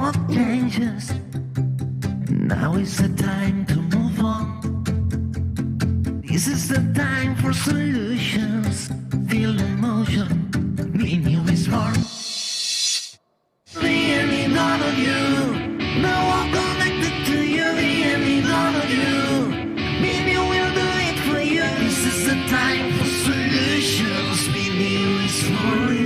of changes. Now is the time to move on. This is the time for solutions. Feel the motion. Be new is born. The end none of you. Now I'm connected to you. The end none of you. Be new will do it for you. This is the time for solutions. Be new is for you.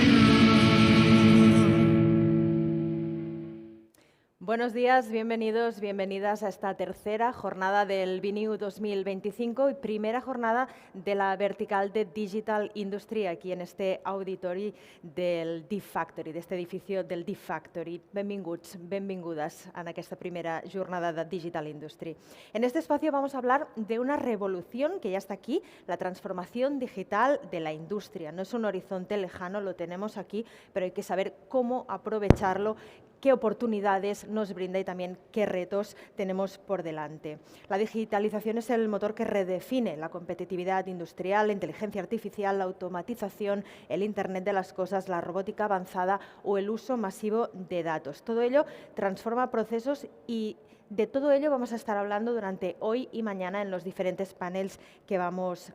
Buenos días, bienvenidos, bienvenidas a esta tercera jornada del BNIU 2025 y primera jornada de la vertical de Digital Industry aquí en este auditori del Deep Factory, d'este edificio del Deep Factory. Benvinguts, benvingudes en aquesta primera jornada de Digital Industry. En este espacio vamos a hablar de una revolución que ya está aquí, la transformación digital de la industria. No es un horizonte lejano, lo tenemos aquí, pero hay que saber cómo aprovecharlo, qué oportunidades nos brinda y también qué retos tenemos por delante. La digitalización es el motor que redefine la competitividad industrial, la inteligencia artificial, la automatización, el Internet de las cosas, la robótica avanzada o el uso masivo de datos. Todo ello transforma procesos y de todo ello vamos a estar hablando durante hoy y mañana en los diferentes paneles que vamos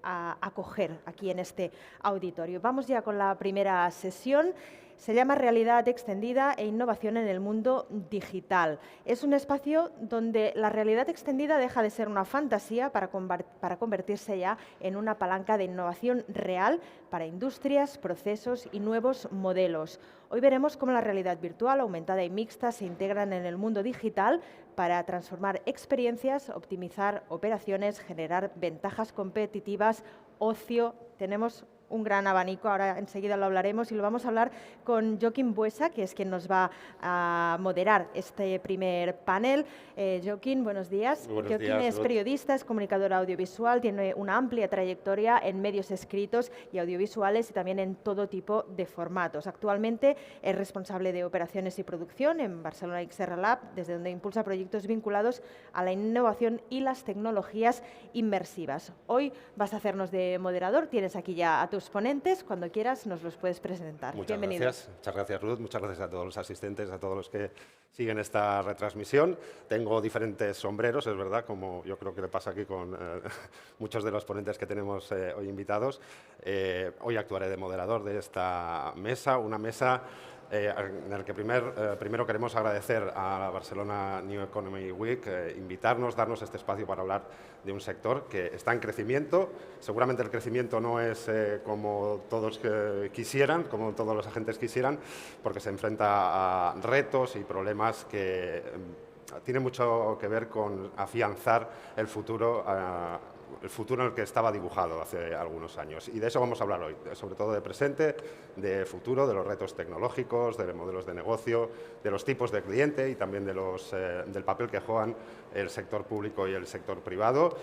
a acoger aquí en este auditorio. Vamos ya con la primera sesión. Se llama Realidad Extendida e Innovación en el Mundo Digital. Es un espacio donde la realidad extendida deja de ser una fantasía para convertirse ya en una palanca de innovación real para industrias, procesos y nuevos modelos. Hoy veremos cómo la realidad virtual, aumentada y mixta se integran en el mundo digital para transformar experiencias, optimizar operaciones, generar ventajas competitivas, ocio. Tenemos un gran abanico, ahora enseguida lo hablaremos y lo vamos a hablar con Joaquín Buesa, que es quien nos va a moderar este primer panel. Joaquín, buenos días. Buenos Joaquín días, es Ruth. periodista, es comunicador audiovisual, tiene una amplia trayectoria en medios escritos y audiovisuales y también en todo tipo de formatos. Actualmente es responsable de operaciones y producción en Barcelona XR Lab, desde donde impulsa proyectos vinculados a la innovación y las tecnologías inmersivas. Hoy vas a hacernos de moderador, tienes aquí ya a tus ponentes, cuando quieras nos los puedes presentar. Bienvenido. Muchas gracias Ruth, muchas gracias a todos los asistentes, a todos los que siguen esta retransmisión. Tengo diferentes sombreros, es verdad, como yo creo que le pasa aquí con muchos de los ponentes que tenemos hoy invitados. Hoy actuaré de moderador de esta mesa, una mesa en la que primero queremos agradecer a la Barcelona New Economy Week, invitarnos, darnos este espacio para hablar de un sector que está en crecimiento. Seguramente el crecimiento no es como todos quisieran, como todos los agentes quisieran, porque se enfrenta a retos y problemas que tienen mucho que ver con afianzar el futuro en el que estaba dibujado hace algunos años. Y de eso vamos a hablar hoy, sobre todo de presente, de futuro, de los retos tecnológicos, de los modelos de negocio, de los tipos de cliente y también de del papel que juegan el sector público y el sector privado.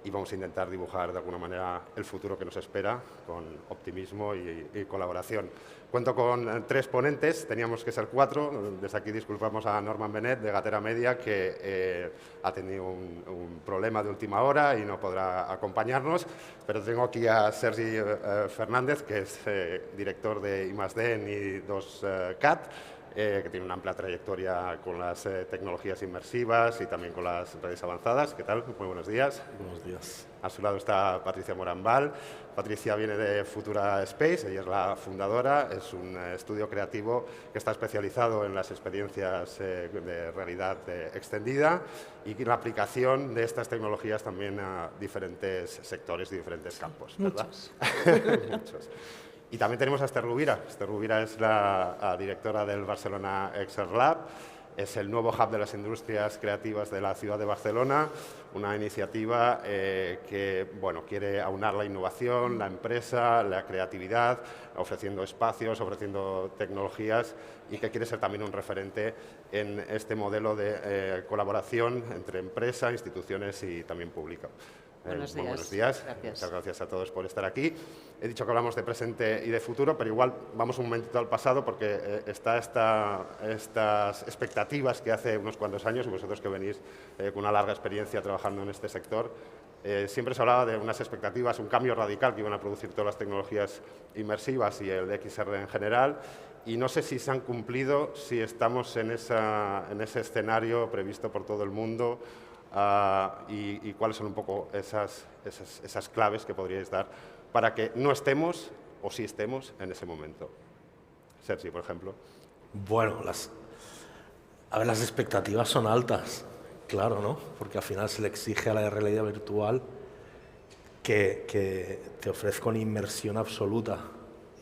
Y vamos a intentar dibujar de alguna manera el futuro que nos espera con optimismo y colaboración. Cuento con 3 ponentes, teníamos que ser 4. Desde aquí disculpamos a Norman Benet de Gatera Media, que ha tenido un problema de última hora y no podrá acompañarnos. Pero tengo aquí a Sergi Fernández, que es director de I+D en I2CAT, que tiene una amplia trayectoria con las tecnologías inmersivas y también con las redes avanzadas. ¿Qué tal? Muy buenos días. Buenos días. A su lado está Patricia Morambal. Patricia viene de Futura Space, ella es la fundadora, es un estudio creativo que está especializado en las experiencias de realidad extendida y la aplicación de estas tecnologías también a diferentes sectores y diferentes campos, ¿verdad? Muchos. Muchos. Y también tenemos a Esther Rubira. Esther Rubira es la directora del Barcelona XR Lab. Es el nuevo hub de las industrias creativas de la ciudad de Barcelona, una iniciativa que quiere aunar la innovación, la empresa, la creatividad, ofreciendo espacios, ofreciendo tecnologías y que quiere ser también un referente en este modelo de colaboración entre empresa, instituciones y también público. Buenos días. Buenos días. Gracias. Muchas gracias a todos por estar aquí. He dicho que hablamos de presente y de futuro, pero igual vamos un momentito al pasado porque estas expectativas que hace unos cuantos años, y vosotros que venís con una larga experiencia trabajando en este sector, siempre se hablaba de unas expectativas, un cambio radical que iban a producir todas las tecnologías inmersivas y el XR en general. y no sé si se han cumplido, si estamos en ese escenario previsto por todo el mundo, y cuáles son un poco esas claves que podríais dar para que no estemos o sí estemos en ese momento. Sergi, por ejemplo. Bueno, las expectativas son altas, claro, ¿no? Porque al final se le exige a la realidad virtual que te ofrezca una inmersión absoluta,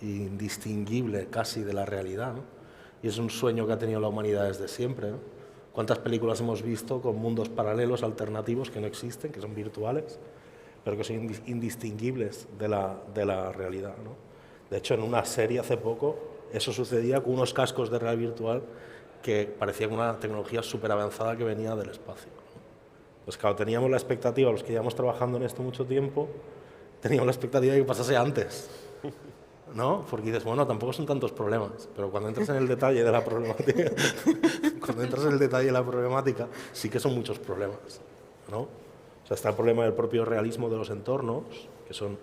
indistinguible casi de la realidad, ¿no? Y es un sueño que ha tenido la humanidad desde siempre, ¿no? ¿Cuántas películas hemos visto con mundos paralelos, alternativos, que no existen, que son virtuales, pero que son indistinguibles de la realidad, ¿no? De hecho, en una serie hace poco, eso sucedía con unos cascos de realidad virtual que parecían una tecnología súper avanzada que venía del espacio, ¿no? Pues claro, teníamos la expectativa, los que llevamos trabajando en esto mucho tiempo, teníamos la expectativa de que pasase antes, ¿no? Porque dices, bueno, tampoco son tantos problemas, pero cuando entras en el detalle de la problemática, sí que son muchos problemas, ¿no? O sea, está el problema del propio realismo de los entornos, que son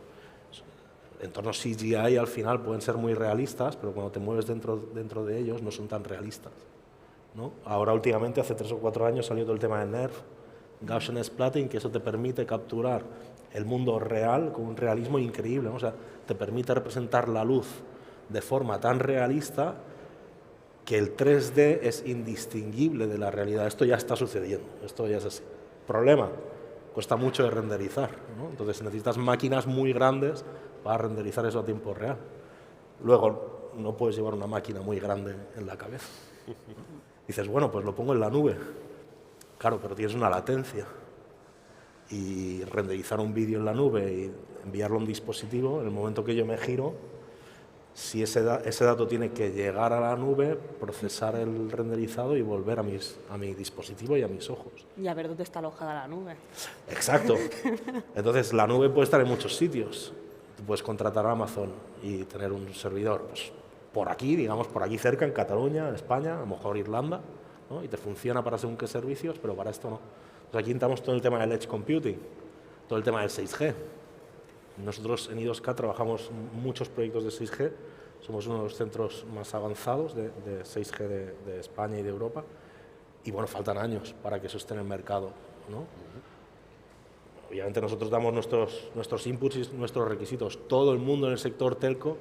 entornos CGI al final pueden ser muy realistas, pero cuando te mueves dentro de ellos no son tan realistas, ¿no? Ahora últimamente, hace 3 o 4 años, salió todo el tema de NERF, Gaussian Splatting, que eso te permite capturar el mundo real con un realismo increíble, ¿no? O sea, te permite representar la luz de forma tan realista que el 3D es indistinguible de la realidad. Esto ya está sucediendo, esto ya es así. Problema, cuesta mucho de renderizar, ¿no? Entonces necesitas máquinas muy grandes para renderizar eso a tiempo real. Luego, no puedes llevar una máquina muy grande en la cabeza. Dices, bueno, pues lo pongo en la nube. Claro, pero tienes una latencia. Y renderizar un vídeo en la nube y enviarlo a un dispositivo, en el momento que yo me giro, si ese dato tiene que llegar a la nube, procesar el renderizado y volver a mi dispositivo y a mis ojos. Y a ver dónde está alojada la nube. Exacto. Entonces, la nube puede estar en muchos sitios. Tú puedes contratar a Amazon y tener un servidor pues, por aquí, digamos, por aquí cerca, en Cataluña, en España, a lo mejor Irlanda, ¿no? Y te funciona para según qué servicios, pero para esto no. Entonces, aquí entramos todo el tema del Edge Computing, todo el tema del 6G. Nosotros en I2K trabajamos muchos proyectos de 6G, somos uno de los centros más avanzados de 6G de España y de Europa, y bueno, faltan años para que eso esté en el mercado, ¿no? Obviamente nosotros damos nuestros inputs y nuestros requisitos. Todo el mundo en el sector telco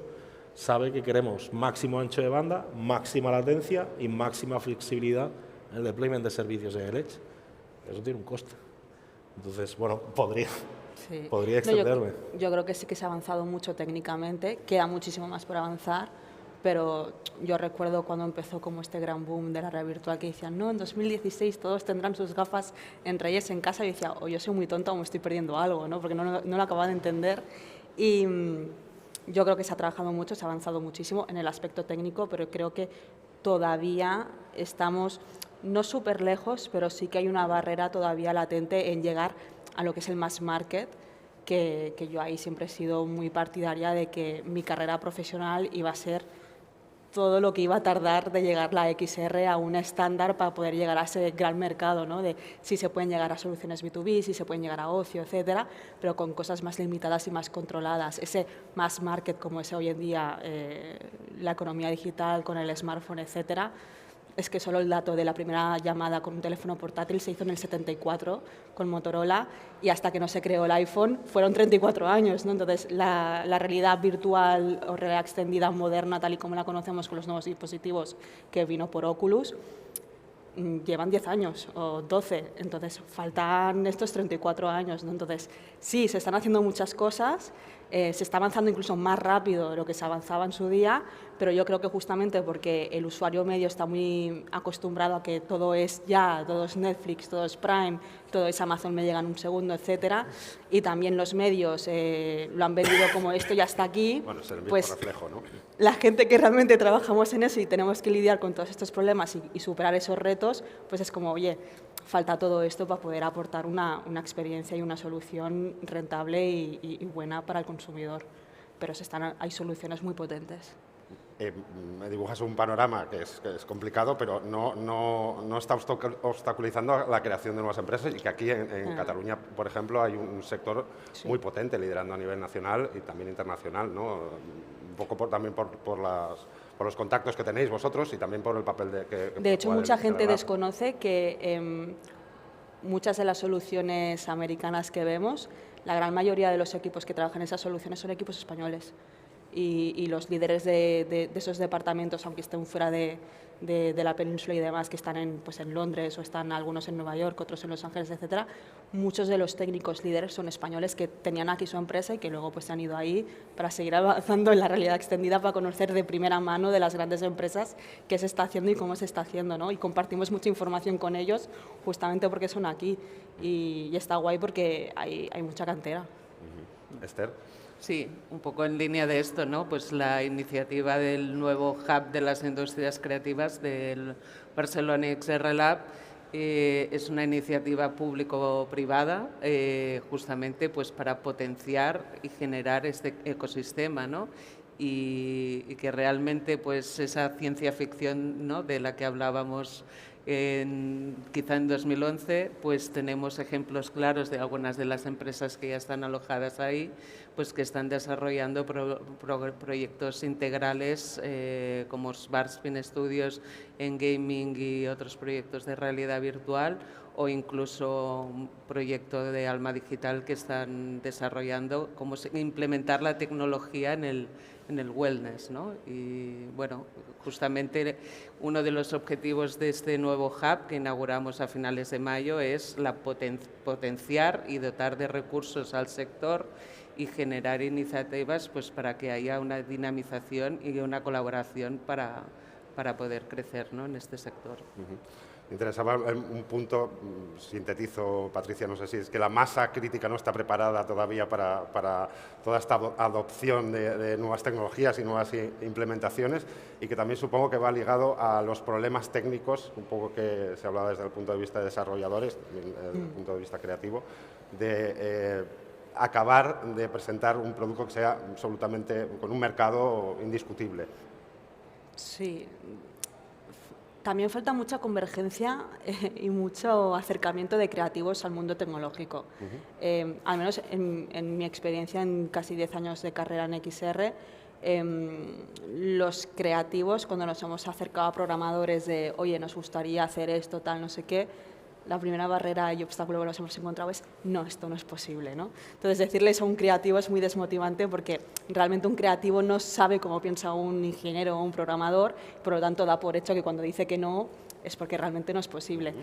sabe que queremos máximo ancho de banda, máxima latencia y máxima flexibilidad en el deployment de servicios en el Edge. Eso tiene un coste. Entonces, bueno, podría extenderme. No, yo creo que sí que se ha avanzado mucho técnicamente, queda muchísimo más por avanzar, pero yo recuerdo cuando empezó como este gran boom de la realidad virtual que decían, no, en 2016 todos tendrán sus gafas en Reyes en casa, y decía, o yo soy muy tonta o me estoy perdiendo algo, ¿no? Porque no lo acababa de entender. Y yo creo que se ha trabajado mucho, se ha avanzado muchísimo en el aspecto técnico, pero creo que todavía estamos no súper lejos, pero sí que hay una barrera todavía latente en llegar a lo que es el mass market, que yo ahí siempre he sido muy partidaria de que mi carrera profesional iba a ser todo lo que iba a tardar de llegar la XR a un estándar para poder llegar a ese gran mercado, ¿no? De si se pueden llegar a soluciones B2B, si se pueden llegar a ocio, etcétera, pero con cosas más limitadas y más controladas. Ese mass market como es hoy en día la economía digital con el smartphone, etcétera, es que solo el dato de la primera llamada con un teléfono portátil se hizo en el 74 con Motorola, y hasta que no se creó el iPhone fueron 34 años, ¿no? Entonces, la realidad virtual o realidad extendida moderna, tal y como la conocemos con los nuevos dispositivos que vino por Oculus, llevan 10 años o 12, entonces faltan estos 34 años, ¿no? Entonces, sí, se están haciendo muchas cosas, se está avanzando incluso más rápido de lo que se avanzaba en su día, pero yo creo que justamente porque el usuario medio está muy acostumbrado a que todo es ya, todo es Netflix, todo es Prime, todo es Amazon, me llega en un segundo, etcétera, y también los medios lo han vendido como esto ya está aquí, bueno, es el mismo pues reflejo, ¿no? La gente que realmente trabajamos en eso y tenemos que lidiar con todos estos problemas y superar esos retos, pues es como, oye, falta todo esto para poder aportar una experiencia y una solución rentable y buena para el consumidor. Pero hay soluciones muy potentes. Me dibujas un panorama que es complicado, pero no está obstaculizando la creación de nuevas empresas, y que aquí en Cataluña, por ejemplo, hay un sector muy potente liderando a nivel nacional y también internacional, ¿no? Un poco también por por los contactos que tenéis vosotros y también por el papel que De hecho, juega mucha el gente lab. desconoce que muchas de las soluciones americanas que vemos, la gran mayoría de los equipos que trabajan en esas soluciones son equipos españoles. Y los líderes de esos departamentos, aunque estén fuera de la península y demás, que están pues en Londres o están algunos en Nueva York, otros en Los Ángeles, etcétera, muchos de los técnicos líderes son españoles que tenían aquí su empresa y que luego pues se han ido ahí para seguir avanzando en la realidad extendida, para conocer de primera mano de las grandes empresas qué se está haciendo y cómo se está haciendo, ¿no? Y compartimos mucha información con ellos justamente porque son aquí y está guay porque hay mucha cantera. Esther. Sí, un poco en línea de esto, ¿no? Pues la iniciativa del nuevo hub de las industrias creativas del Barcelona XR Lab es una iniciativa público-privada justamente pues para potenciar y generar este ecosistema, ¿no? Y que realmente pues esa ciencia ficción, ¿no?, de la que hablábamos quizá en 2011, pues tenemos ejemplos claros de algunas de las empresas que ya están alojadas ahí, pues que están desarrollando proyectos integrales como Svartspin Studios en gaming y otros proyectos de realidad virtual, o incluso un proyecto de Alma Digital que están desarrollando cómo implementar la tecnología en el wellness, ¿no? Y bueno, justamente uno de los objetivos de este nuevo hub que inauguramos a finales de mayo es potenciar y dotar de recursos al sector y generar iniciativas pues para que haya una dinamización y una colaboración para poder crecer, ¿no?, en este sector. Interesaba un punto, sintetizo, Patricia, no sé si es que la masa crítica no está preparada todavía para toda esta adopción de nuevas tecnologías y nuevas implementaciones, y que también supongo que va ligado a los problemas técnicos, un poco que se hablaba desde el punto de vista de desarrolladores, desde el punto de vista creativo, de acabar de presentar un producto que sea absolutamente con un mercado indiscutible. Sí. También falta mucha convergencia y mucho acercamiento de creativos al mundo tecnológico. Al menos en mi experiencia en casi 10 años de carrera en XR, los creativos, cuando nos hemos acercado a programadores de, oye, nos gustaría hacer esto, tal, no sé qué, la primera barrera y obstáculo que nos hemos encontrado es, no, esto no es posible, ¿no? Entonces, decirles a un creativo es muy desmotivante porque realmente un creativo no sabe cómo piensa un ingeniero o un programador, por lo tanto da por hecho que cuando dice que no es porque realmente no es posible.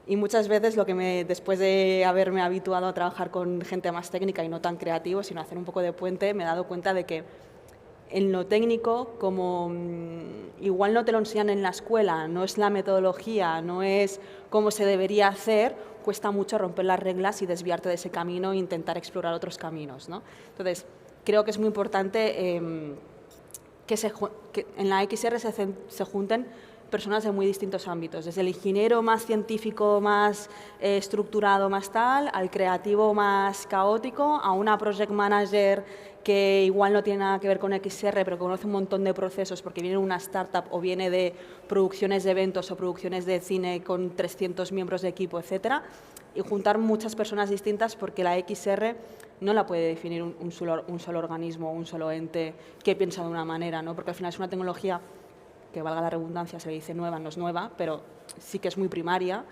Y muchas veces después de haberme habituado a trabajar con gente más técnica y no tan creativo, sino hacer un poco de puente, me he dado cuenta de que en lo técnico, como igual no te lo enseñan en la escuela, no es la metodología, no es cómo se debería hacer, cuesta mucho romper las reglas y desviarte de ese camino e intentar explorar otros caminos, ¿no? Entonces, creo que es muy importante que en la XR se junten personas de muy distintos ámbitos, desde el ingeniero más científico, más estructurado, más tal, al creativo más caótico, a una project manager que igual no tiene nada que ver con XR, pero que conoce un montón de procesos porque viene de una startup o viene de producciones de eventos o producciones de cine con 300 miembros de equipo, etcétera, y juntar muchas personas distintas porque la XR no la puede definir un solo organismo, un solo ente que piensa de una manera, ¿no? Porque al final es una tecnología que, valga la redundancia, se le dice nueva, no es nueva, pero sí que es muy primaria.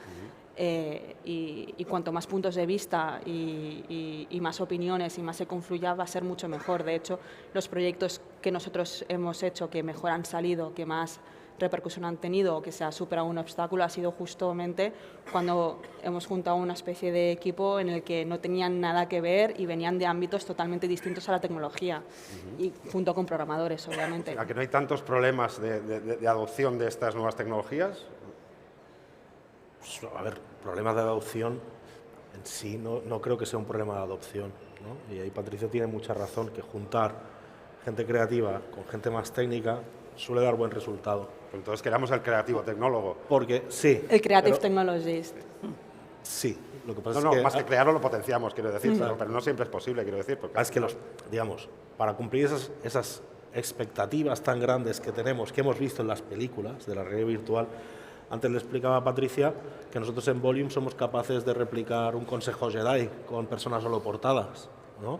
Y cuanto más puntos de vista y más opiniones y más se confluya, va a ser mucho mejor. De hecho, los proyectos que nosotros hemos hecho, que mejor han salido, que más repercusión han tenido o que se ha superado un obstáculo, ha sido justamente cuando hemos juntado una especie de equipo en el que no tenían nada que ver y venían de ámbitos totalmente distintos a la tecnología, y junto con programadores, obviamente. ¿A que no hay tantos problemas de adopción de estas nuevas tecnologías? Pues, a ver, problemas de adopción en sí no creo que sea un problema de adopción, ¿no? Y ahí Patricia tiene mucha razón, que juntar gente creativa con gente más técnica suele dar buen resultado. Entonces queramos el creativo tecnólogo. Porque sí. El Creative Technologist. Sí, lo que pasa No, es que... más que crearlo lo potenciamos, quiero decir, pero no siempre es posible, quiero decir. Porque Es que, digamos, para cumplir esas expectativas tan grandes que tenemos, que hemos visto en las películas de la realidad virtual, antes le explicaba a Patricia que nosotros en Volume somos capaces de replicar un consejo Jedi con personas holoportadas, ¿no?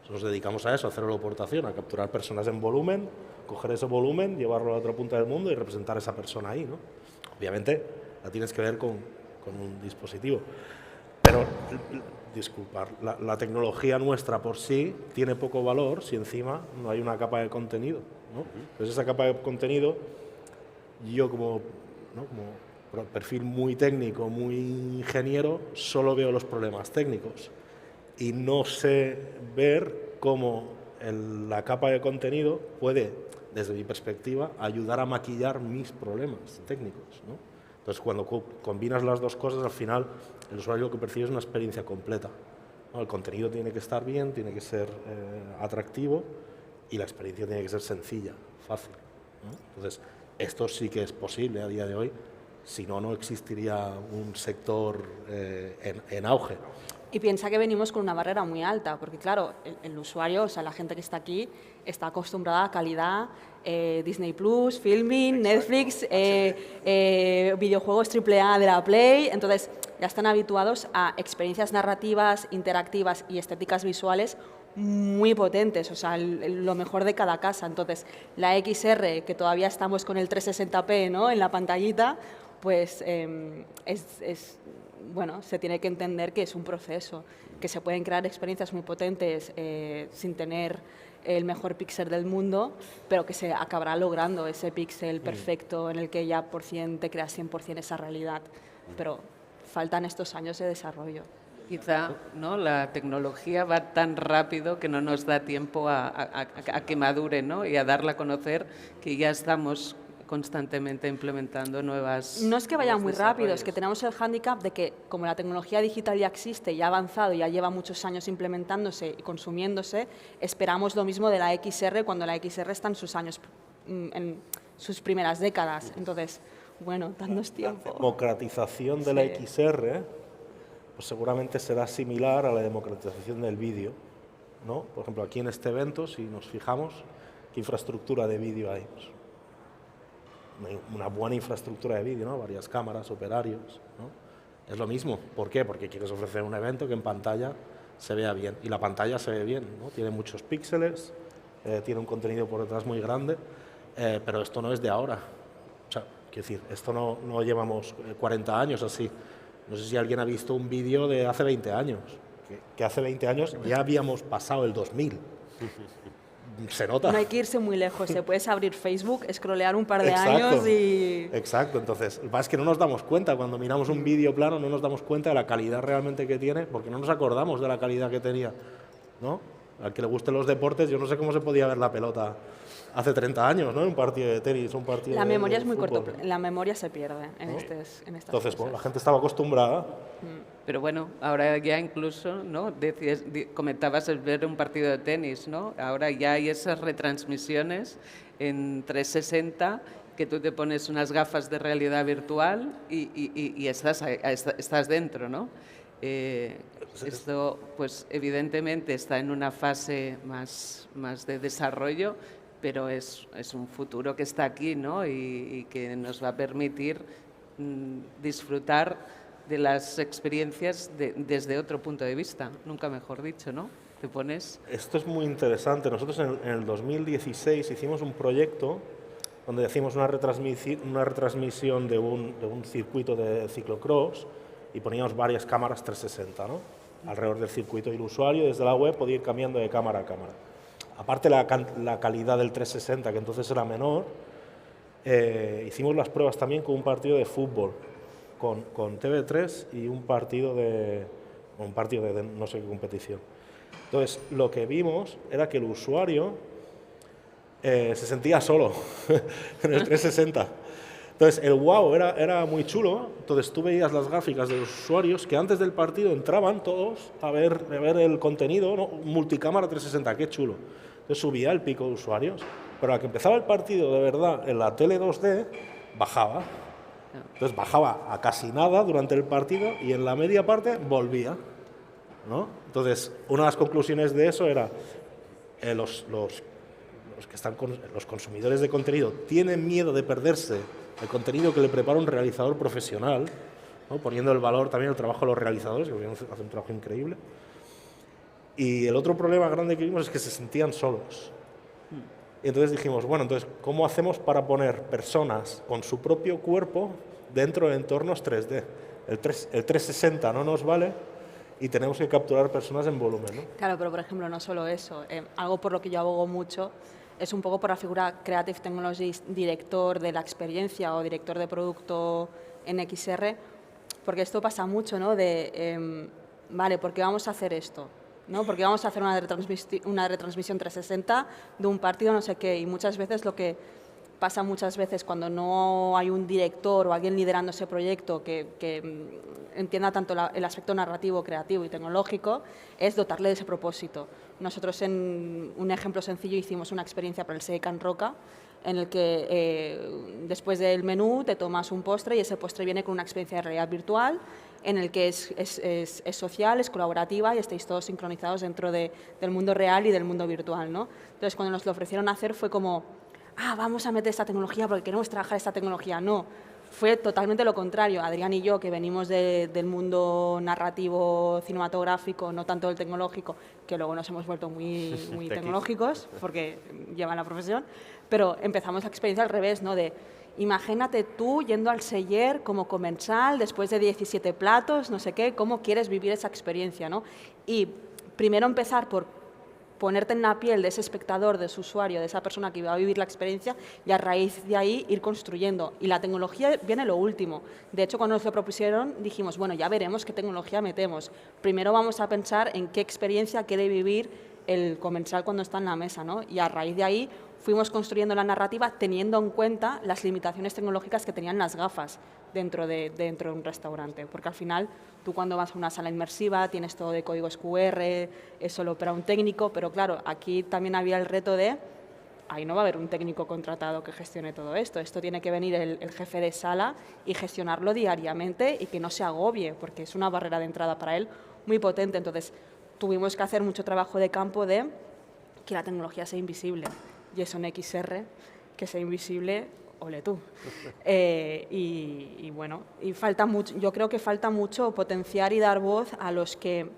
Nos dedicamos a eso, a hacer holoportación, a capturar personas en volumen, coger ese volumen, llevarlo a la otra punta del mundo y representar a esa persona ahí, ¿no? Obviamente la tienes que ver con un dispositivo, pero disculpar, la tecnología nuestra por sí tiene poco valor si encima no hay una capa de contenido, ¿no? Entonces esa capa de contenido, yo como perfil muy técnico, muy ingeniero, solo veo los problemas técnicos y no sé ver cómo la capa de contenido puede, desde mi perspectiva, ayudar a maquillar mis problemas técnicos, ¿no? Entonces, cuando combinas las dos cosas, al final el usuario lo que percibe es una experiencia completa, ¿no? El contenido tiene que estar bien, tiene que ser atractivo y la experiencia tiene que ser sencilla, fácil, ¿no? Entonces, esto sí que es posible a día de hoy, si no, no existiría un sector en auge. Y piensa que venimos con una barrera muy alta, porque claro, el usuario, o sea, la gente que está aquí, está acostumbrada a calidad, Disney Plus, Filmin, Netflix, videojuegos AAA de la Play, entonces ya están habituados a experiencias narrativas, interactivas y estéticas visuales muy potentes, o sea, lo mejor de cada casa. Entonces, la XR, que todavía estamos con el 360p, ¿no?, en la pantallita, pues bueno, se tiene que entender que es un proceso, que se pueden crear experiencias muy potentes sin tener el mejor píxel del mundo, pero que se acabará logrando ese píxel perfecto en el que ya te creas 100% esa realidad. Pero faltan estos años de desarrollo. Quizá, ¿no?, la tecnología va tan rápido que no nos da tiempo a que madure, ¿no?, y a darla a conocer, que ya estamos constantemente implementando nuevas. No es que vaya muy rápido, es que desarrollos. tenemos el hándicap de que como la tecnología digital ya existe, ya ha avanzado, ya lleva muchos años implementándose y consumiéndose, esperamos lo mismo de la XR cuando la XR está en sus años, en sus primeras décadas. Entonces, bueno, dadnos tiempo. La democratización de la XR, pues seguramente será similar a la democratización del vídeo, ¿no? Por ejemplo, aquí en este evento, si nos fijamos, ¿qué infraestructura de vídeo hay? Pues una buena infraestructura de vídeo, ¿no? Varias cámaras, operarios, ¿no? Es lo mismo. ¿Por qué? Porque quieres ofrecer un evento que en pantalla se vea bien. Y la pantalla se ve bien, ¿no? Tiene muchos píxeles, tiene un contenido por detrás muy grande, pero esto no es de ahora. O sea, quiero decir, esto no llevamos 40 años así. No sé si alguien ha visto un vídeo de hace 20 años, que hace 20 años ya habíamos pasado el 2000. Se nota. No hay que irse muy lejos, se puedes abrir Facebook, scrollear un par de Exacto, años y... Exacto, entonces, lo que pasa es que no nos damos cuenta, cuando miramos un vídeo plano no nos damos cuenta de la calidad realmente que tiene, porque no nos acordamos de la calidad que tenía, ¿no? Al que le gusten los deportes, yo no sé cómo se podía ver la pelota hace 30 años, ¿no? Un partido de tenis, un partido La memoria de es muy fútbol. corto, la memoria se pierde en, ¿No? estas Entonces, cosas. bueno, la gente estaba acostumbrada. Pero bueno, ahora ya incluso, ¿no?, comentabas el ver un partido de tenis, ¿no? Ahora ya hay esas retransmisiones en 360 que tú te pones unas gafas de realidad virtual y estás dentro, ¿no? Esto, pues evidentemente está en una fase más de desarrollo, pero es un futuro que está aquí, ¿no?, y que nos va a permitir disfrutar de las experiencias desde otro punto de vista, nunca mejor dicho, ¿no? Te pones... Esto es muy interesante. Nosotros en el 2016 hicimos un proyecto donde hacíamos una retransmisión de un circuito de ciclocross y poníamos varias cámaras 360, ¿no?, alrededor del circuito, y el usuario desde la web podía ir cambiando de cámara a cámara. Aparte la calidad del 360, que entonces era menor, hicimos las pruebas también con un partido de fútbol, con TV3 y un partido de no sé qué competición. Entonces, lo que vimos era que el usuario se sentía solo en el 360. Entonces, el wow era muy chulo. Entonces, tú veías las gráficas de los usuarios que antes del partido entraban todos a ver el contenido, ¿no? Multicámara 360, qué chulo. Entonces, subía el pico de usuarios, pero a la que empezaba el partido de verdad en la tele 2D, bajaba. Entonces, bajaba a casi nada durante el partido y en la media parte volvía, ¿no? Entonces, una de las conclusiones de eso era los consumidores de contenido tienen miedo de perderse el contenido que le prepara un realizador profesional, ¿no?, poniendo el valor también al trabajo de los realizadores, que hacen un trabajo increíble. Y el otro problema grande que vimos es que se sentían solos. Y entonces dijimos, bueno, entonces, ¿cómo hacemos para poner personas con su propio cuerpo dentro de entornos 3D? El 360 no nos vale y tenemos que capturar personas en volumen, ¿no? Claro, pero por ejemplo, no solo eso. Algo por lo que yo abogo mucho es un poco por la figura Creative Technologies, director de la experiencia o director de producto en XR, porque esto pasa mucho, ¿no? Vale, ¿por qué vamos a hacer esto? ¿No? Porque vamos a hacer una retransmisión 360 de un partido, no sé qué, y muchas veces lo que pasa muchas veces cuando no hay un director o alguien liderando ese proyecto que entienda tanto el aspecto narrativo, creativo y tecnológico, es dotarle de ese propósito. Nosotros, en un ejemplo sencillo, hicimos una experiencia para el SEI Can Roca, en el que después del menú te tomas un postre y ese postre viene con una experiencia de realidad virtual en el que es social, es colaborativa y estáis todos sincronizados dentro del mundo real y del mundo virtual, ¿no? Entonces, cuando nos lo ofrecieron hacer fue como, vamos a meter esta tecnología porque queremos trabajar esta tecnología. No, fue totalmente lo contrario. Adrián y yo, que venimos del mundo narrativo, cinematográfico, no tanto del tecnológico, que luego nos hemos vuelto muy tecnológicos porque llevan la profesión, pero empezamos la experiencia al revés, ¿no? Imagínate tú yendo al Seller como comensal después de 17 platos, no sé qué, cómo quieres vivir esa experiencia, ¿no? Y primero empezar por ponerte en la piel de ese espectador, de ese usuario, de esa persona que va a vivir la experiencia y a raíz de ahí ir construyendo. Y la tecnología viene lo último. De hecho, cuando nos lo propusieron dijimos, bueno, ya veremos qué tecnología metemos. Primero vamos a pensar en qué experiencia quiere vivir el comensal cuando está en la mesa, ¿no? Y a raíz de ahí fuimos construyendo la narrativa teniendo en cuenta las limitaciones tecnológicas que tenían las gafas dentro de un restaurante, porque al final tú cuando vas a una sala inmersiva tienes todo de códigos QR, es solo para un técnico, pero claro, aquí también había el reto de, ahí no va a haber un técnico contratado que gestione todo esto tiene que venir el jefe de sala y gestionarlo diariamente y que no se agobie, porque es una barrera de entrada para él muy potente. Entonces tuvimos que hacer mucho trabajo de campo de que la tecnología sea invisible, y eso en XR, que sea invisible, ole tú. Y bueno, y falta mucho, yo creo que falta mucho potenciar y dar voz a los que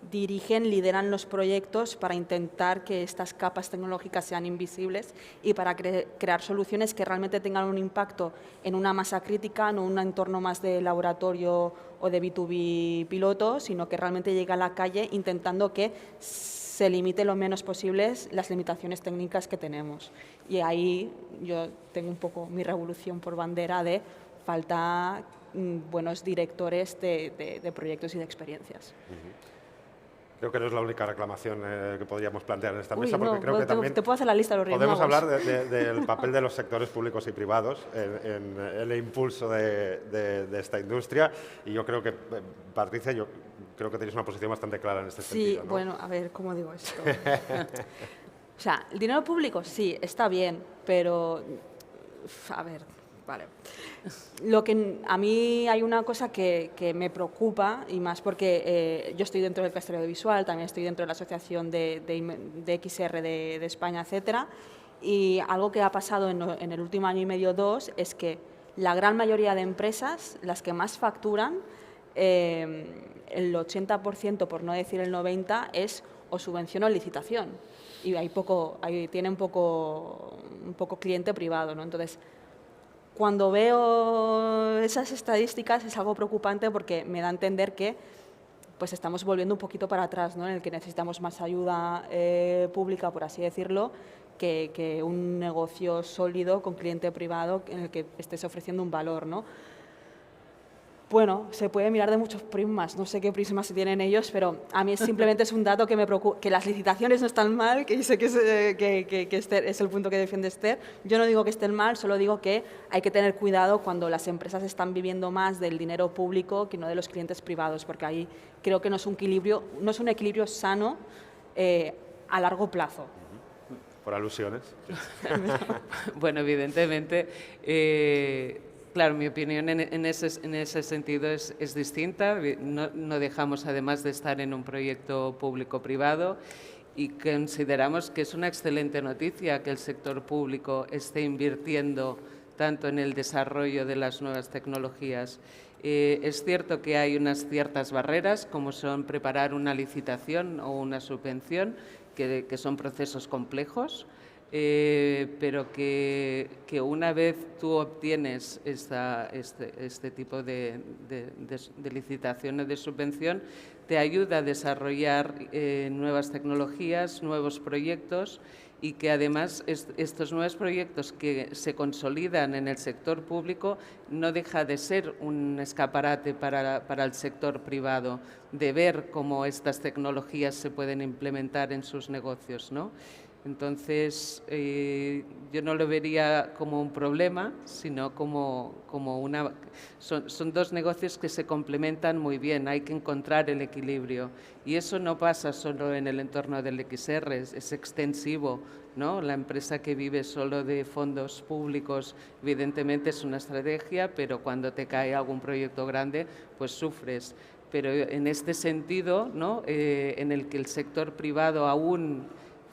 dirigen, lideran los proyectos para intentar que estas capas tecnológicas sean invisibles y para crear soluciones que realmente tengan un impacto en una masa crítica, no un entorno más de laboratorio o de B2B piloto, sino que realmente llegue a la calle intentando que se limite lo menos posible las limitaciones técnicas que tenemos. Y ahí yo tengo un poco mi revolución por bandera de falta buenos directores de proyectos y de experiencias. Creo que no es la única reclamación que podríamos plantear en esta mesa, porque creo que te, también te puedo hacer la lista de los Reyes podemos Magos. hablar del papel de los sectores públicos y privados en el impulso de esta industria. Y yo creo que, Patricia, yo creo que tenéis una posición bastante clara en este sentido, Sí, ¿no? bueno, a ver, ¿cómo digo esto? O sea, el dinero público sí, está bien, pero, a ver, vale. Lo que a mí hay una cosa que me preocupa, y más porque yo estoy dentro del cluster audiovisual, también estoy dentro de la asociación de XR de España, etcétera, y algo que ha pasado en el último año y medio, 2, es que la gran mayoría de empresas, las que más facturan, el 80%, por no decir el 90%, es o subvención o licitación. Y tiene un poco cliente privado, ¿no? Entonces, cuando veo esas estadísticas es algo preocupante porque me da a entender que pues estamos volviendo un poquito para atrás, ¿no? En el que necesitamos más ayuda pública, por así decirlo, que un negocio sólido con cliente privado en el que estés ofreciendo un valor, ¿no? Bueno, se puede mirar de muchos prismas, no sé qué prismas tienen ellos, pero a mí simplemente es un dato que me preocupa, que las licitaciones no están mal, que sé que Esther, es el punto que defiende Esther. Yo no digo que estén mal, solo digo que hay que tener cuidado cuando las empresas están viviendo más del dinero público que no de los clientes privados, porque ahí creo que no es un equilibrio sano a largo plazo. Por alusiones. Bueno, evidentemente, claro, mi opinión en ese sentido es distinta. No dejamos, además de estar en un proyecto público-privado, y consideramos que es una excelente noticia que el sector público esté invirtiendo tanto en el desarrollo de las nuevas tecnologías. Es cierto que hay unas ciertas barreras, como son preparar una licitación o una subvención, que son procesos complejos. pero que una vez tú obtienes este tipo de licitación o de subvención, te ayuda a desarrollar nuevas tecnologías, nuevos proyectos, y que además estos nuevos proyectos que se consolidan en el sector público no deja de ser un escaparate para el sector privado, de ver cómo estas tecnologías se pueden implementar en sus negocios, ¿no? Entonces, yo no lo vería como un problema, sino como una... Son dos negocios que se complementan muy bien, hay que encontrar el equilibrio. Y eso no pasa solo en el entorno del XR, es extensivo, ¿no? La empresa que vive solo de fondos públicos, evidentemente es una estrategia, pero cuando te cae algún proyecto grande, pues sufres. Pero en este sentido, ¿no? En el que el sector privado aún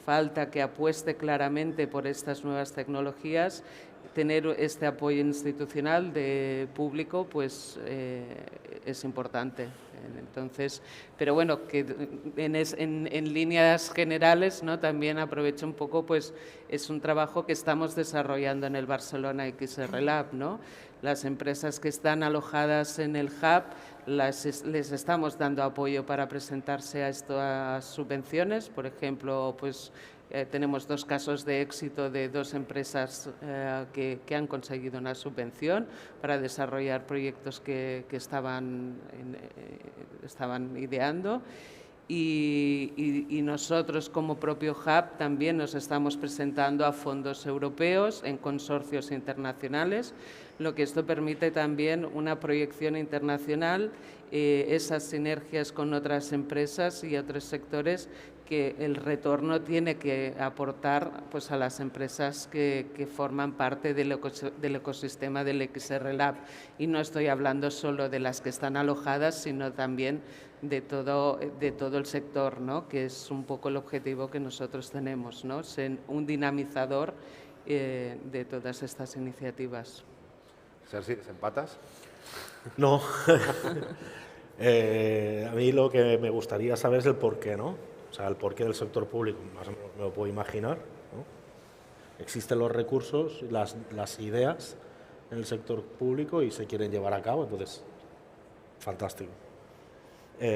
falta que apueste claramente por estas nuevas tecnologías, tener este apoyo institucional de público pues es importante. Entonces, pero bueno, que en líneas generales, ¿no? También aprovecho un poco, pues es un trabajo que estamos desarrollando en el Barcelona XR Lab, ¿no? Las empresas que están alojadas en el hub les estamos dando apoyo para presentarse a estas subvenciones. Por ejemplo, pues tenemos 2 casos de éxito de 2 empresas que han conseguido una subvención para desarrollar proyectos que estaban ideando. Y nosotros como propio hub también nos estamos presentando a fondos europeos en consorcios internacionales, lo que esto permite también una proyección internacional, esas sinergias con otras empresas y otros sectores que el retorno tiene que aportar pues, a las empresas que forman parte del ecosistema del XR Lab. Y no estoy hablando solo de las que están alojadas, sino también de todo el sector, ¿no? Que es un poco el objetivo que nosotros tenemos, ¿no? Ser un dinamizador de todas estas iniciativas. Sergi, ¿desempatas? No. A mí lo que me gustaría saber es el porqué, ¿no? O sea, el porqué del sector público, más o menos me lo puedo imaginar, ¿no? Existen los recursos, las ideas en el sector público y se quieren llevar a cabo, entonces, fantástico.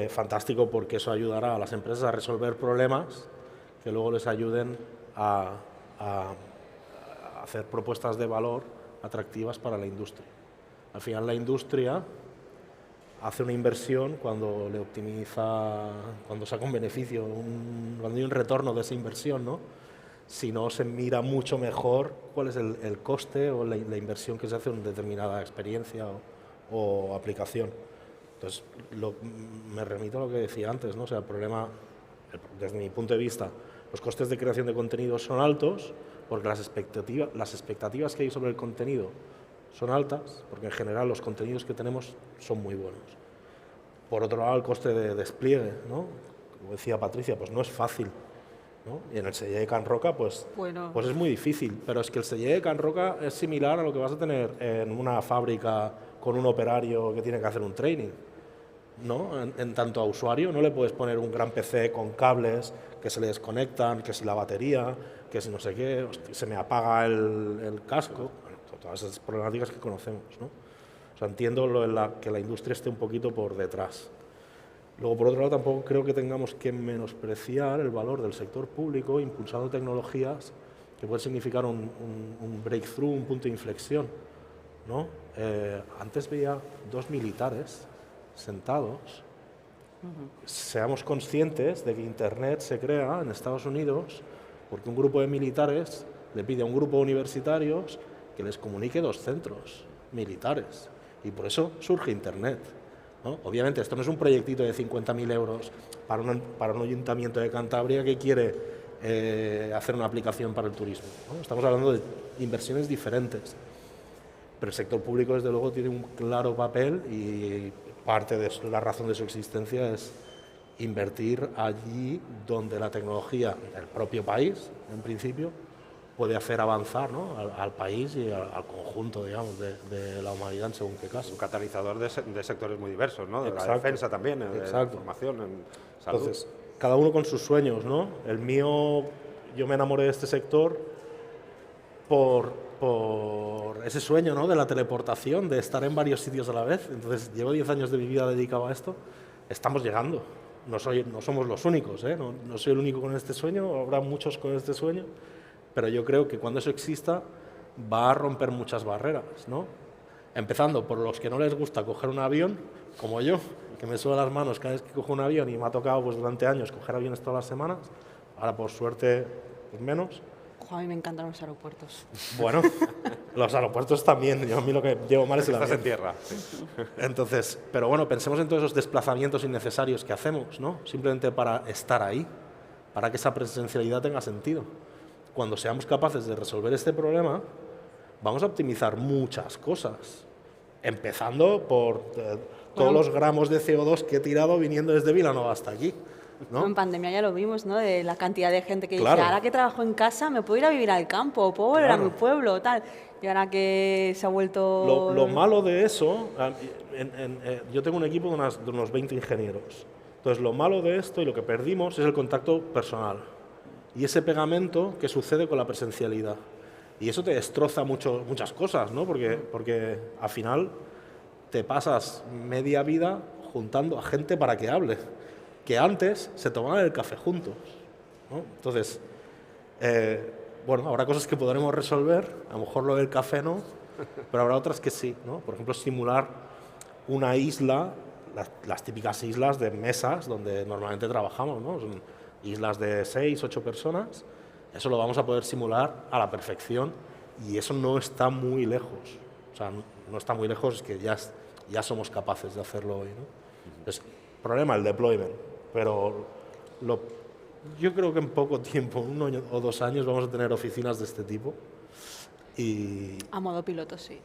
Fantástico porque eso ayudará a las empresas a resolver problemas que luego les ayuden a hacer propuestas de valor atractivas para la industria. Al final la industria hace una inversión cuando le optimiza, cuando saca un beneficio, cuando hay un retorno de esa inversión, ¿no? Si no, se mira mucho mejor cuál es el coste o la inversión que se hace en una determinada experiencia o aplicación. Entonces, me remito a lo que decía antes, ¿no? O sea, el problema, desde mi punto de vista, los costes de creación de contenidos son altos porque las expectativas que hay sobre el contenido son altas, porque en general los contenidos que tenemos son muy buenos. Por otro lado, el coste de despliegue, ¿no? Como decía Patricia, pues no es fácil, ¿no? Y en el Celler de Can Roca, pues es muy difícil, pero es que el Celler de Can Roca es similar a lo que vas a tener en una fábrica con un operario que tiene que hacer un training, ¿no? En tanto a usuario no le puedes poner un gran PC con cables que se le desconectan, que si la batería, que si no sé qué, se me apaga el casco, bueno, todas esas problemáticas que conocemos, ¿no? O sea, entiendo que la industria esté un poquito por detrás. Luego, por otro lado, tampoco creo que tengamos que menospreciar el valor del sector público impulsando tecnologías que pueden significar un breakthrough, un punto de inflexión, ¿no? Antes veía 2 militares sentados. Seamos conscientes de que Internet se crea en Estados Unidos porque un grupo de militares le pide a un grupo de universitarios que les comunique 2 centros militares y por eso surge Internet, ¿no? Obviamente esto no es un proyectito de 50.000 euros para un ayuntamiento de Cantabria que quiere hacer una aplicación para el turismo, ¿no? Estamos hablando de inversiones diferentes, pero el sector público desde luego tiene un claro papel y parte de la razón de su existencia es invertir allí donde la tecnología del propio país, en principio, puede hacer avanzar, ¿no? al país y al conjunto, digamos, de la humanidad en según qué caso. Un catalizador de sectores muy diversos, ¿no? De Exacto. la defensa también, de la formación, en salud. Entonces, cada uno con sus sueños, ¿no? El mío, yo me enamoré de este sector por ese sueño, ¿no?, de la teleportación, de estar en varios sitios a la vez. Entonces, llevo 10 años de mi vida dedicado a esto. Estamos llegando. No somos los únicos, ¿eh? No soy el único con este sueño, habrá muchos con este sueño, pero yo creo que cuando eso exista va a romper muchas barreras, ¿no? Empezando por los que no les gusta coger un avión, como yo, que me suda las manos cada vez que cojo un avión y me ha tocado pues, durante años coger aviones todas las semanas, ahora por suerte pues, menos. Jo, a mí me encantan los aeropuertos. Bueno, los aeropuertos también, yo a mí lo que llevo mal es el Estás avión. en tierra. Sí. Entonces, pero bueno, pensemos en todos esos desplazamientos innecesarios que hacemos, ¿no? Simplemente para estar ahí, para que esa presencialidad tenga sentido. Cuando seamos capaces de resolver este problema, vamos a optimizar muchas cosas, empezando por todos los gramos de CO2 que he tirado viniendo desde Vilanova hasta aquí, ¿no? En pandemia ya lo vimos, ¿no? De la cantidad de gente que Claro. dice, ahora que trabajo en casa, me puedo ir a vivir al campo, o puedo volver Claro. a mi pueblo, tal. Y ahora que se ha vuelto... Lo malo de eso, yo tengo un equipo de unos 20 ingenieros. Entonces, lo malo de esto y lo que perdimos es el contacto personal y ese pegamento que sucede con la presencialidad. Y eso te destroza muchas cosas, ¿no? Porque al final te pasas media vida juntando a gente para que hable, que antes se tomaban el café juntos, ¿no? Entonces, bueno, habrá cosas que podremos resolver, a lo mejor lo del café no, pero habrá otras que sí, ¿no? Por ejemplo, simular una isla, las típicas islas de mesas donde normalmente trabajamos, ¿no? Son islas de 6, 8 personas, eso lo vamos a poder simular a la perfección y eso no está muy lejos. O sea, no está muy lejos, es que ya somos capaces de hacerlo hoy, ¿no? Entonces, problema el deployment, pero yo creo que en poco tiempo, 1 año o 2 años, vamos a tener oficinas de este tipo y, A modo piloto, sí.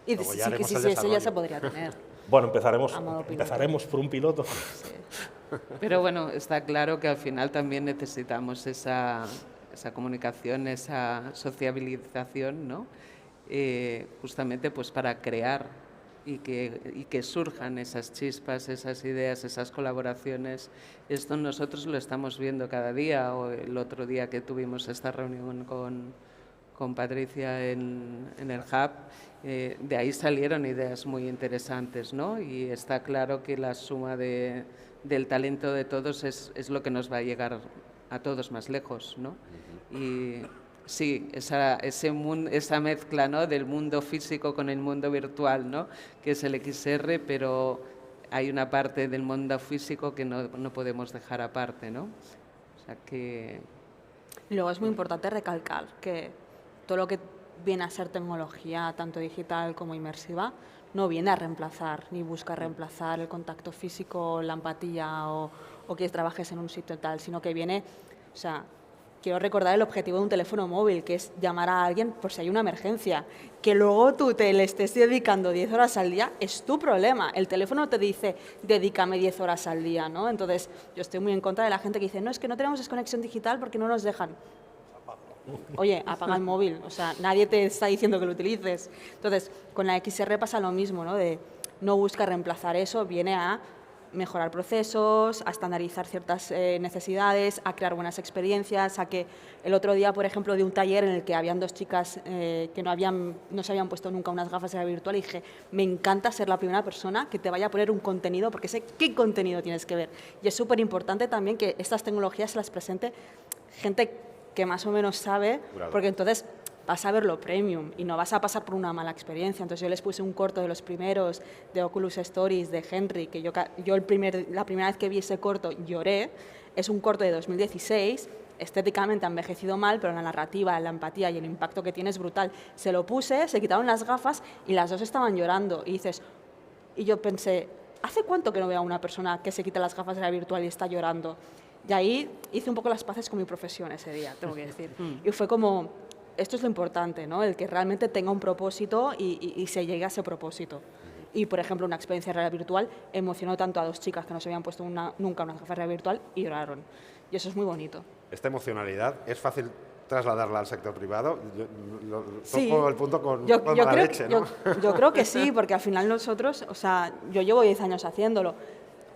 Y Luego sí, ya haremos el eso ya desarrollo. se podría tener. bueno, A modo piloto. empezaremos por un piloto. Pero bueno, está claro que al final también necesitamos esa comunicación, esa sociabilización, ¿no? Justamente pues para crear y que surjan esas chispas, esas ideas, esas colaboraciones. Esto nosotros lo estamos viendo cada día, o el otro día que tuvimos esta reunión con Patricia en el Hub, de ahí salieron ideas muy interesantes, ¿no? Y está claro que la suma del talento de todos es lo que nos va a llegar a todos más lejos, ¿no? Y sí, esa mezcla, ¿no?, del mundo físico con el mundo virtual, ¿no?, que es el XR, pero hay una parte del mundo físico que no podemos dejar aparte, ¿no? O sea que... Y luego es muy importante recalcar que todo lo que viene a ser tecnología, tanto digital como inmersiva, no viene a reemplazar, ni busca reemplazar el contacto físico, la empatía o que trabajes en un sitio tal, sino que viene, o sea, quiero recordar el objetivo de un teléfono móvil, que es llamar a alguien por si hay una emergencia. Que luego tú te le estés dedicando 10 horas al día es tu problema. El teléfono te dice, dedícame 10 horas al día, ¿no? Entonces, yo estoy muy en contra de la gente que dice, no, es que no tenemos desconexión digital porque no nos dejan. Oye, apaga el móvil, o sea, nadie te está diciendo que lo utilices. Entonces, con la XR pasa lo mismo, ¿no? De no busca reemplazar eso, viene a mejorar procesos, a estandarizar ciertas necesidades, a crear buenas experiencias, a que el otro día, por ejemplo, de un taller en el que habían 2 chicas que no se habían puesto nunca unas gafas de realidad virtual y dije, me encanta ser la primera persona que te vaya a poner un contenido porque sé qué contenido tienes que ver. Y es súper importante también que estas tecnologías se las presente gente que más o menos sabe, porque entonces vas a verlo premium y no vas a pasar por una mala experiencia. Entonces yo les puse un corto de los primeros de Oculus Stories de Henry, que yo la primera vez que vi ese corto lloré. Es un corto de 2016, estéticamente ha envejecido mal, pero la narrativa, la empatía y el impacto que tiene es brutal. Se lo puse, se quitaron las gafas y las dos estaban llorando. Y yo pensé, ¿hace cuánto que no veo a una persona que se quita las gafas de la virtual y está llorando? Y ahí hice un poco las paces con mi profesión ese día, tengo que decir. Y fue como, esto es lo importante, ¿no? El que realmente tenga un propósito y se llegue a ese propósito. Y, por ejemplo, una experiencia de realidad virtual emocionó tanto a 2 chicas que no se habían puesto nunca unas gafas de realidad virtual y lloraron. Y eso es muy bonito. Esta emocionalidad es fácil trasladarla al sector privado. Yo Sí. toco el punto con Yo mala creo, leche, ¿no? yo creo que sí, porque al final nosotros, o sea, yo llevo 10 años haciéndolo.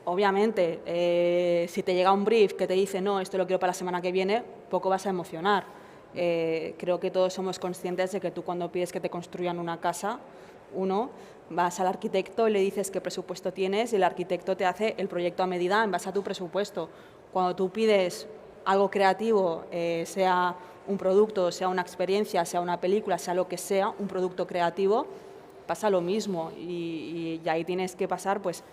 Obviamente, si te llega un brief que te dice, no, esto lo quiero para la semana que viene, poco vas a emocionar. Creo que todos somos conscientes de que tú cuando pides que te construyan una casa, vas al arquitecto y le dices qué presupuesto tienes y el arquitecto te hace el proyecto a medida en base a tu presupuesto. Cuando tú pides algo creativo, sea un producto, sea una experiencia, sea una película, sea lo que sea, un producto creativo, pasa lo mismo y ahí tienes que pasar, pues,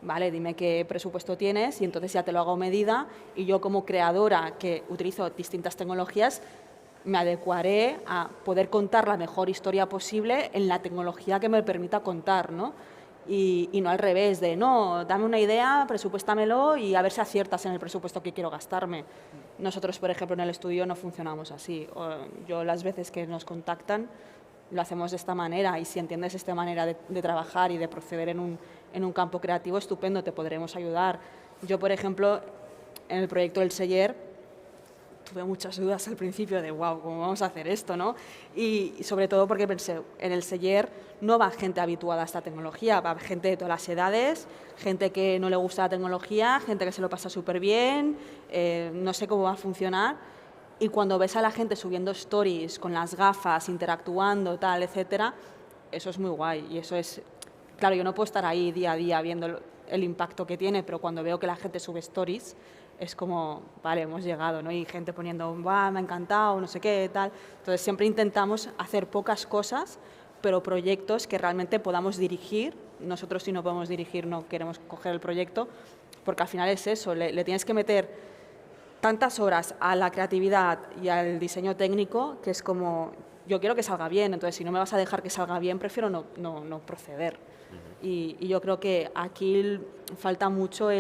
vale, dime qué presupuesto tienes y entonces ya te lo hago a medida y yo como creadora que utilizo distintas tecnologías me adecuaré a poder contar la mejor historia posible en la tecnología que me permita contar, ¿no? Y no al revés, de no, dame una idea, presupuéstamelo y a ver si aciertas en el presupuesto que quiero gastarme. Nosotros, por ejemplo, en el estudio no funcionamos así. Yo las veces que nos contactan lo hacemos de esta manera y si entiendes esta manera de trabajar y de proceder en un campo creativo, estupendo, te podremos ayudar. Yo, por ejemplo, en el proyecto del Seller, tuve muchas dudas al principio de, wow, ¿cómo vamos a hacer esto, no? Y sobre todo porque pensé, en el Seller no va gente habituada a esta tecnología, va gente de todas las edades, gente que no le gusta la tecnología, gente que se lo pasa súper bien, no sé cómo va a funcionar. Y cuando ves a la gente subiendo stories con las gafas, interactuando, tal, etcétera, eso es muy guay. Y eso es, claro, yo no puedo estar ahí día a día viendo el impacto que tiene, pero cuando veo que la gente sube stories, es como, vale, hemos llegado, ¿no? Y gente poniendo, va, me ha encantado, no sé qué, tal. Entonces siempre intentamos hacer pocas cosas, pero proyectos que realmente podamos dirigir. Nosotros si no podemos dirigir no queremos coger el proyecto, porque al final es eso, le tienes que meter tantas horas a la creatividad y al diseño técnico que es como, yo quiero que salga bien, entonces si no me vas a dejar que salga bien, prefiero no proceder. Y yo creo que aquí falta mucho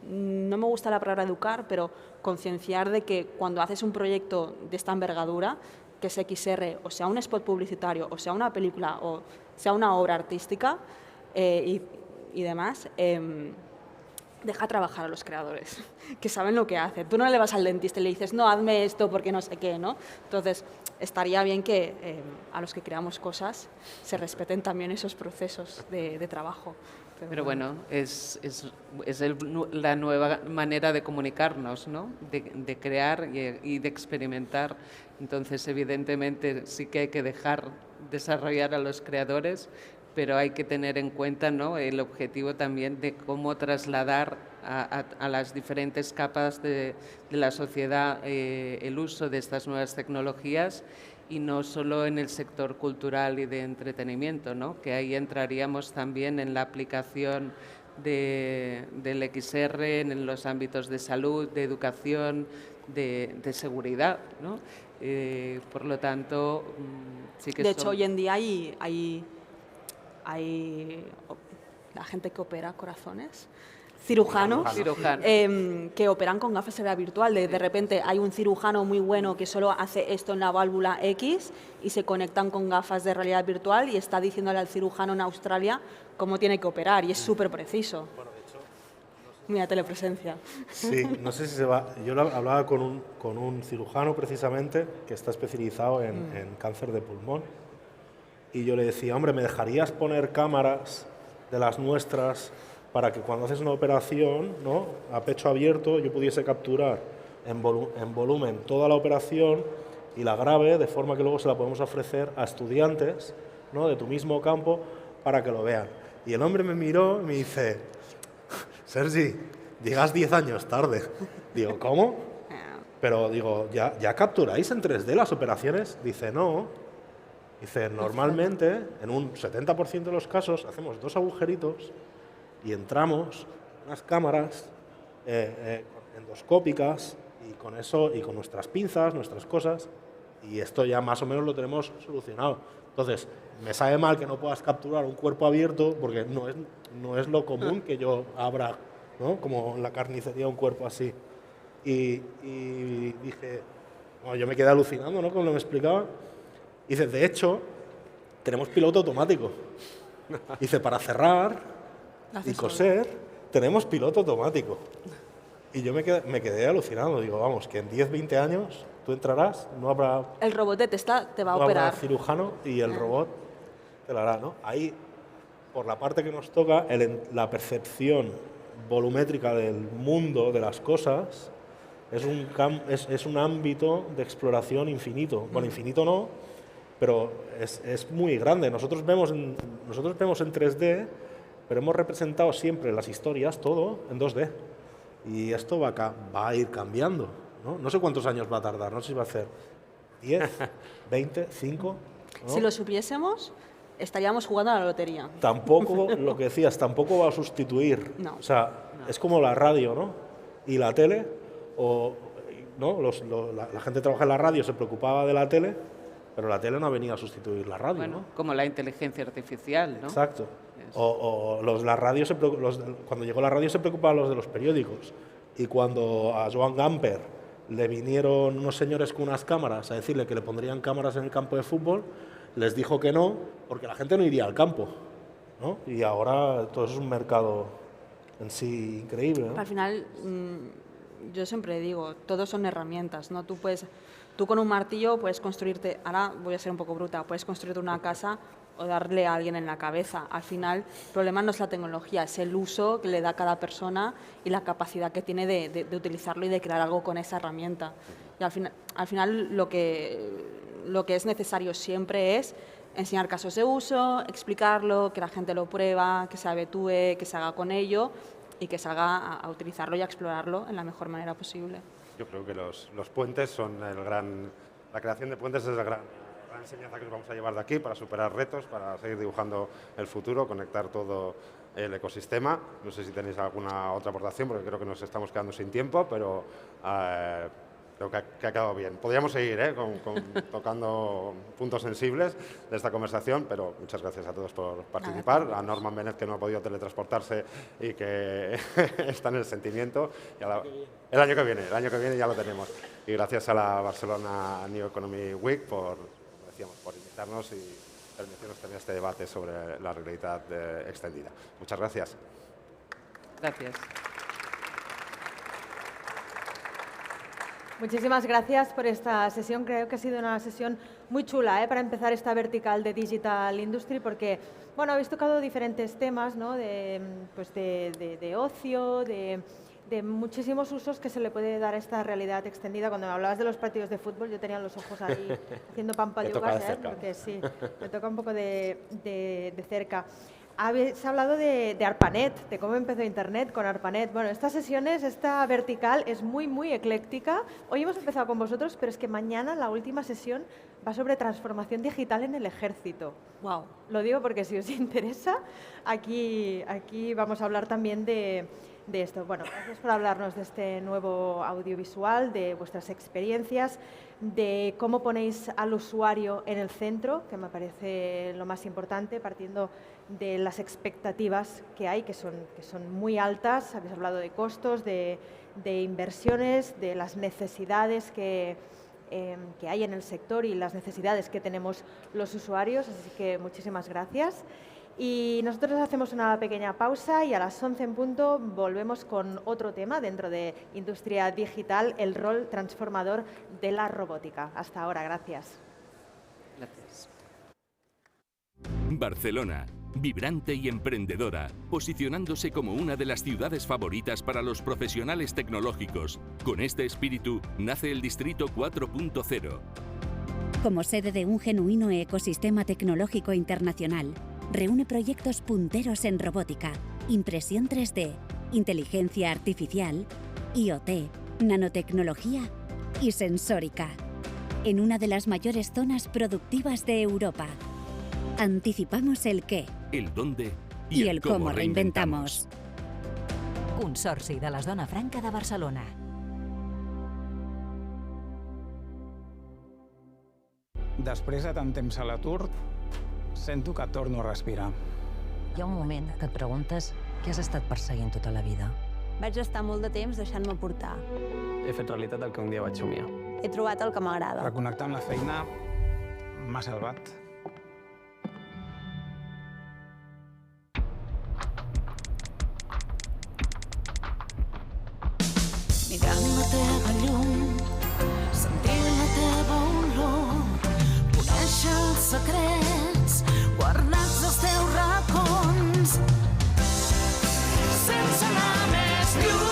no me gusta la palabra educar, pero concienciar de que cuando haces un proyecto de esta envergadura, que es XR, o sea un spot publicitario, o sea una película, o sea una obra artística y demás, deja trabajar a los creadores, que saben lo que hacen. Tú no le vas al dentista y le dices, no, hazme esto porque no sé qué, ¿no? Entonces, estaría bien que a los que creamos cosas se respeten también esos procesos de trabajo. Pero bueno, es la nueva manera de comunicarnos, ¿no? De crear y de experimentar. Entonces, evidentemente, sí que hay que dejar desarrollar a los creadores, pero hay que tener en cuenta, ¿no?, el objetivo también de cómo trasladar a las diferentes capas de la sociedad el uso de estas nuevas tecnologías y no solo en el sector cultural y de entretenimiento, ¿no?, que ahí entraríamos también en la aplicación del XR en los ámbitos de salud, de educación, de seguridad, ¿no? Por lo tanto, sí que de hecho, hoy en día hay la gente que opera corazones, cirujanos que operan con gafas de realidad virtual. De repente hay un cirujano muy bueno que solo hace esto en la válvula X y se conectan con gafas de realidad virtual y está diciéndole al cirujano en Australia cómo tiene que operar y es súper preciso. Mira, telepresencia. Sí, no sé si se va. Yo hablaba con un cirujano precisamente que está especializado en cáncer de pulmón y yo le decía, hombre, ¿me dejarías poner cámaras de las nuestras para que cuando haces una operación, ¿no?, a pecho abierto, yo pudiese capturar en volumen toda la operación y la grabe de forma que luego se la podemos ofrecer a estudiantes, ¿no?, de tu mismo campo para que lo vean? Y el hombre me miró y me dice, Sergi, llegas 10 años tarde. Digo, ¿cómo? Pero digo, ¿ya capturáis en 3D las operaciones? Dice, no. Dice, normalmente, en un 70% de los casos, hacemos 2 agujeritos y entramos unas cámaras endoscópicas y con eso, y con nuestras pinzas, nuestras cosas, y esto ya más o menos lo tenemos solucionado. Entonces, me sabe mal que no puedas capturar un cuerpo abierto porque no es lo común que yo abra, ¿no?, como en la carnicería, un cuerpo así. Y dije, bueno, yo me quedé alucinando, ¿no?, como me explicaba. Dice, de hecho, tenemos piloto automático. Dice, para cerrar y coser, tenemos piloto automático. Y yo me quedé alucinado. Digo, vamos, que en 10, 20 años tú entrarás, no habrá... El robot te va a no operar. Habrá cirujano y el robot te lo hará, ¿no? Ahí, por la parte que nos toca, la percepción volumétrica del mundo, de las cosas, es un ámbito de exploración infinito. Bueno, infinito no, pero es muy grande. Nosotros vemos en 3D, pero hemos representado siempre las historias, todo, en 2D. Y esto va a ir cambiando, ¿no? No sé cuántos años va a tardar, no sé si va a ser 10, 20, 5... ¿no? Si lo supiésemos, estaríamos jugando a la lotería. Tampoco, lo que decías, tampoco va a sustituir. No. O sea, es como la radio, ¿no? Y la tele, ¿no? La gente que trabaja en la radio se preocupaba de la tele, pero la tele no ha venido a sustituir la radio, Bueno, ¿no? como la inteligencia artificial, ¿no? Exacto. Cuando llegó la radio se preocupaban los de los periódicos. Y cuando a Joan Gamper le vinieron unos señores con unas cámaras a decirle que le pondrían cámaras en el campo de fútbol, les dijo que no, porque la gente no iría al campo, ¿no? Y ahora todo eso es un mercado en sí increíble, ¿no? Al final, yo siempre digo, todos son herramientas, ¿no? Tú con un martillo puedes construirte, ahora voy a ser un poco bruta, puedes construirte una casa o darle a alguien en la cabeza. Al final, el problema no es la tecnología, es el uso que le da cada persona y la capacidad que tiene de utilizarlo y de crear algo con esa herramienta. Y al final lo que es necesario siempre es enseñar casos de uso, explicarlo, que la gente lo prueba, que se habitúe, que se haga con ello y que salga a utilizarlo y a explorarlo en la mejor manera posible. Yo creo que los puentes son la creación de puentes es la gran enseñanza que nos vamos a llevar de aquí para superar retos, para seguir dibujando el futuro, conectar todo el ecosistema. No sé si tenéis alguna otra aportación, porque creo que nos estamos quedando sin tiempo, pero creo que ha quedado bien. Podríamos seguir tocando puntos sensibles de esta conversación, pero muchas gracias a todos por participar. A Norman Bennett, que no ha podido teletransportarse y que está en el sentimiento. El año que viene ya lo tenemos. Y gracias a la Barcelona New Economy Week por invitarnos y permitirnos tener este debate sobre la realidad extendida. Muchas gracias. Gracias. Muchísimas gracias por esta sesión. Creo que ha sido una sesión muy chula para empezar esta vertical de Digital Industry, porque bueno, habéis tocado diferentes temas, ¿no? de ocio, de muchísimos usos que se le puede dar a esta realidad extendida. Cuando me hablabas de los partidos de fútbol, yo tenía los ojos ahí haciendo pampallugas, porque sí, me toca un poco de cerca. Habéis hablado de ARPANET, de cómo empezó Internet con ARPANET. Bueno, estas sesiones, esta vertical es muy, muy ecléctica. Hoy hemos empezado con vosotros, pero es que mañana la última sesión va sobre transformación digital en el ejército. Wow. Lo digo porque si os interesa, aquí vamos a hablar también de esto. Bueno, gracias por hablarnos de este nuevo audiovisual, de vuestras experiencias, de cómo ponéis al usuario en el centro, que me parece lo más importante, partiendo de las expectativas que hay, que son muy altas. Habéis hablado de costos, de inversiones, de las necesidades que hay en el sector y las necesidades que tenemos los usuarios, así que muchísimas gracias. Y nosotros hacemos una pequeña pausa y a las 11 en punto volvemos con otro tema dentro de industria digital, el rol transformador de la robótica. Hasta ahora, gracias. Gracias. Barcelona, vibrante y emprendedora, posicionándose como una de las ciudades favoritas para los profesionales tecnológicos. Con este espíritu nace el Distrito 4.0. Como sede de un genuino ecosistema tecnológico internacional, reúne proyectos punteros en robótica, impresión 3D, inteligencia artificial, IoT, nanotecnología y sensórica, en una de las mayores zonas productivas de Europa. Anticipamos el qué, El dónde y el cómo reinventamos. Consorci de la Zona Franca de Barcelona. Després de tant temps a l'atur, sento que torno a respirar. Hi ha un moment que et preguntes què has estat perseguint tota la vida. Vaig estar molt de temps deixant-me portar. He fet realitat el que un dia vaig somiar. He trobat el que m'agrada. Reconnectar amb la feina m'ha salvat. Mirant la teva llum, sentint la teva olor, conèixer els secrets guardats als teus racons, sense anar més lluny.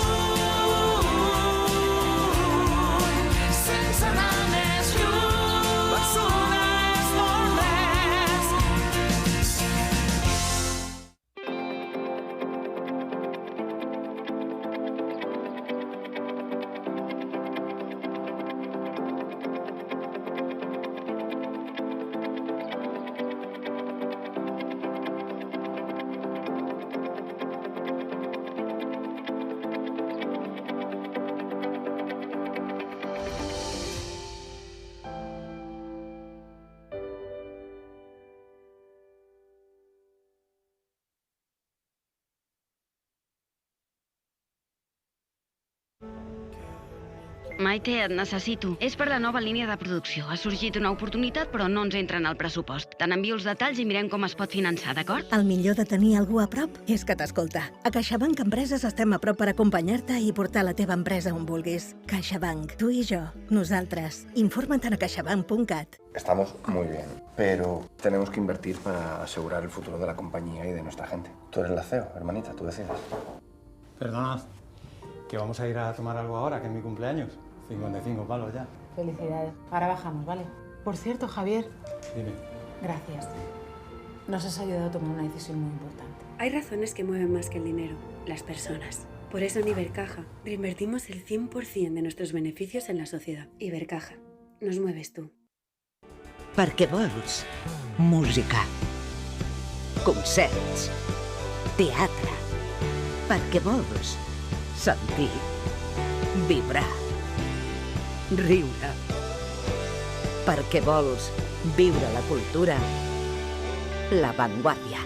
Maite, et necessito. És per la nova línia de producció. Ha sorgit una oportunitat, però no ens entra en el pressupost. Te n'envio els detalls i mirem com es pot finançar, d'acord? El millor de tenir algú a prop és que t'escolta. A CaixaBank Empreses estem a prop per acompanyar-te i portar la teva empresa on vulguis. CaixaBank, tu i jo, nosaltres. Informa't a caixabank.cat. Estamos muy bien, pero tenemos que invertir para asegurar el futuro de la compañía y de nuestra gente. Tú eres la CEO, hermanita, tú decides. Perdonad, que vamos a ir a tomar algo ahora, que es mi cumpleaños. 55 palos ya. Felicidades. Ahora bajamos, ¿vale? Por cierto, Javier. Dime. Gracias. Nos has ayudado a tomar una decisión muy importante. Hay razones que mueven más que el dinero, las personas. Por eso en Ibercaja reinvertimos el 100% de nuestros beneficios en la sociedad. Ibercaja, nos mueves tú. Perquè vols música, concerts, teatre. Perquè vols sentir, vibrar, riure. Perquè vols viure la cultura, La Vanguardia.